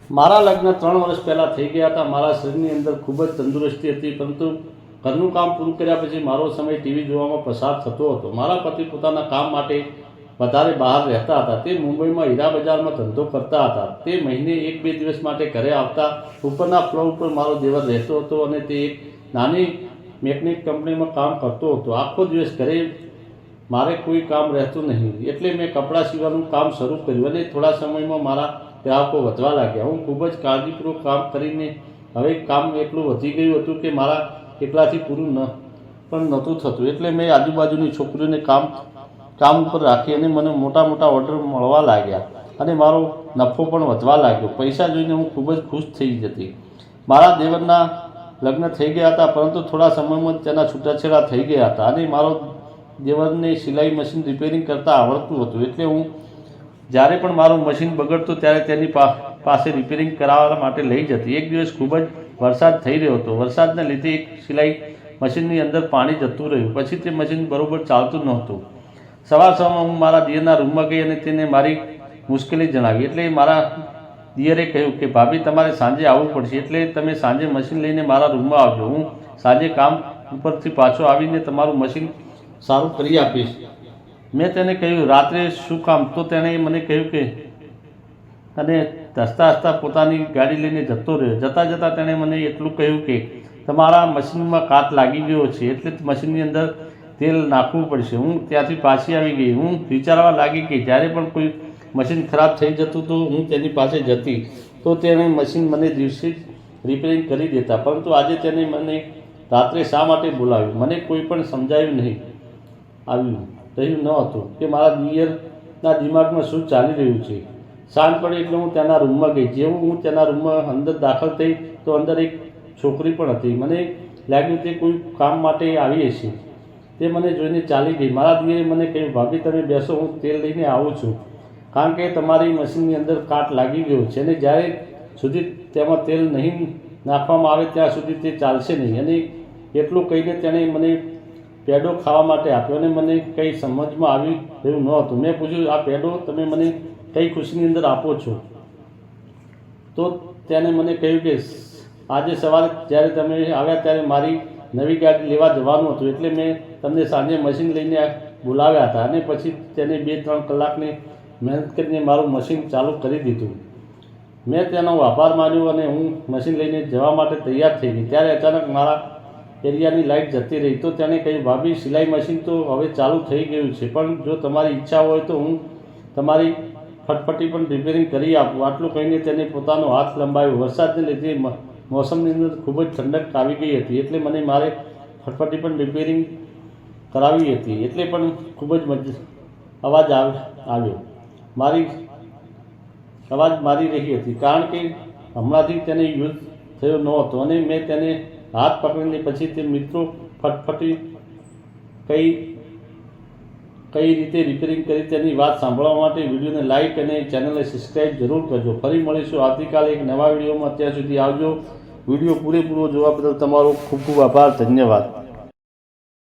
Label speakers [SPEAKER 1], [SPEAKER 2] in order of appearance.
[SPEAKER 1] મારા લગ્ન 3 વર્ષ પહેલાં થઈ ગયા હતા। મારા શરીરની અંદર ખૂબ જ તંદુરસ્તી હતી, પરંતુ ઘરનું કામ પૂરું કર્યા પછી મારો સમય ટીવી જોવામાં પસાર થતો હતો। મારા પતિ પોતાના કામ માટે વધારે બહાર રહેતા હતા। તે મુંબઈમાં હીરા બજારમાં ધંધો કરતા હતા। તે મહિને 1-2 દિવસ માટે ઘરે આવતા। ઉપરના ફ્લોર ઉપર મારો દેવર રહેતો હતો અને તે એક નાની મેકેનિક કંપનીમાં કામ કરતો હતો। આખો દિવસ ઘરે મારે કોઈ કામ રહેતું નહીં, એટલે મેં કપડાં સીવવાનું કામ શરૂ કર્યું અને થોડા સમયમાં મારા ગ્રાહકો વધવા લાગ્યા। હું ખૂબ જ કાળજીપૂર્વક કામ કરીને હવે કામ એટલું વધી ગયું હતું કે મારા એકલાથી પૂરું પણ નહોતું થતું, એટલે મેં આજુબાજુની છોકરીઓને કામ ઉપર રાખી અને મને મોટા ઓર્ડર મળવા લાગ્યા અને મારો નફો પણ વધવા લાગ્યો। પૈસા જોઈને હું ખૂબ જ ખુશ થઈ જતી। મારા દેવરના લગ્ન થઈ ગયા હતા, પરંતુ થોડા સમયમાં તેના છૂટાછેડા થઈ ગયા હતા અને મારો દેવરને સિલાઈ મશીન રિપેરિંગ કરતાં આવડતું હતું, એટલે હું જ્યારે પણ મારું મશીન બગડતું ત્યારે તેની પાસે રિપેરિંગ કરાવવા માટે લઈ જતી। એક દિવસ ખૂબ જ વરસાદ થઈ રહ્યો હતો। વરસાદને લીધે એક સિલાઈ મશીનની અંદર પાણી જતું રહ્યું, પછી તે મશીન બરાબર ચાલતું નહોતું। સવારમાં હું મારા દિયરના રૂમમાં ગઈ અને તેને મારી મુશ્કેલી જણાવી, એટલે મારા દિયરે કહ્યું કે ભાભી, તમારે સાંજે આવવું પડશે, એટલે તમે સાંજે મશીન લઈને મારા રૂમમાં આવજો। હું સાંજે કામ ઉપરથી પાછો આવીને તમારું મશીન સારું કરી આપીશ। મેં તેને કહ્યું, રાત્રે શું કામ? તો તેણે મને કહ્યું કે અને હસતા પોતાની ગાડી લઈને જતો રહ્યો। જતાં તેણે મને એટલું કહ્યું કે તમારા મશીનમાં કાટ લાગી ગયો છે, એટલે મશીનની અંદર તેલ નાખવું પડશે। હું ત્યાંથી પાછી આવી ગઈ। હું વિચારવા લાગી કે જ્યારે પણ કોઈ મશીન ખરાબ થઈ જતું તો હું તેની પાસે જતી, તો તેણે મશીન મને દિવસે રિપેરિંગ કરી દેતા, પરંતુ આજે તેને મને રાત્રે શા માટે બોલાવ્યું? મને કોઈ પણ સમજાયું રહ્યું ન હતું કે મારા દિયરના દિમાગમાં શું ચાલી રહ્યું છે। સાંજ પડે એટલે હું તેના રૂમમાં ગઈ। જેવું હું તેના રૂમમાં અંદર દાખલ થઈ તો અંદર એક છોકરી પણ હતી। મને લાગ્યું તે કોઈ કામ માટે આવી હશે। તે મને જોઈને ચાલી ગઈ। મારા દિયરે મને કહ્યું, ભાભી તમે બેસો, હું તેલ લઈને આવું છું, કારણ કે તમારી મશીનની અંદર કાટ લાગી ગયો છે અને જ્યારે સુધી તેમાં તેલ નહીં નાખવામાં આવે ત્યાં સુધી તે ચાલશે નહીં। અને એટલું કહીને તેણે મને પેડો ખાવા માટે આપ્યો અને મને કંઈ સમજમાં આવી રહ્યું ન હતું। મેં પૂછ્યું, આ પેડો તમે મને કઈ ખુશીની અંદર આપો છો? તો તેને મને કહ્યું કે આજે સવારે જ્યારે તમે આવ્યા ત્યારે મારી નવી ગાડી લેવા જવાનું હતું, એટલે મેં તમને સાંજે મશીન લઈને બોલાવ્યા હતા અને પછી તેને 2-3 કલાકની મહેનત કરીને મારું મશીન ચાલુ કરી દીધું। મેં તેનો આભાર માન્યો અને હું મશીન લઈને જવા માટે તૈયાર થઈ ગઈ। ત્યારે અચાનક મારા એરિયાની લાઇટ જતી રહી, તો તેણે કહ્યું, ભાભી, સિલાઈ મશીન તો હવે ચાલુ થઈ ગયું છે, પણ જો તમારી ઈચ્છા હોય તો હું તમારી ફટફટી પણ રિપેરિંગ કરી આપું। આટલું કહીને તેને પોતાનો હાથ લંબાવ્યો। વરસાદને લીધે મોસમની અંદર ખૂબ જ ઠંડક આવી ગઈ હતી, એટલે મને મારે ફટફટી પણ રિપેરિંગ કરાવી હતી, એટલે પણ ખૂબ જ અવાજ આવ્યો। અવાજ મારી રહી હતી, કારણ કે હમણાંથી તેને યુઝ થયો ન હતો અને મેં તેને હાથ પકડીને પછી તે મિત્રો ફટફટી કઈ રીતે રિપેરિંગ કરી તેની વાત સાંભળવા માટે વિડીયોને લાઇક અને ચેનલને સબસ્ક્રાઈબ જરૂર કરજો। ફરી મળીશું આવતીકાલે એક નવા વિડીયોમાં। ત્યાં સુધી આવજો। વિડીયો પૂરેપૂરો જોવા બદલ તમારો ખૂબ ખૂબ આભાર। ધન્યવાદ।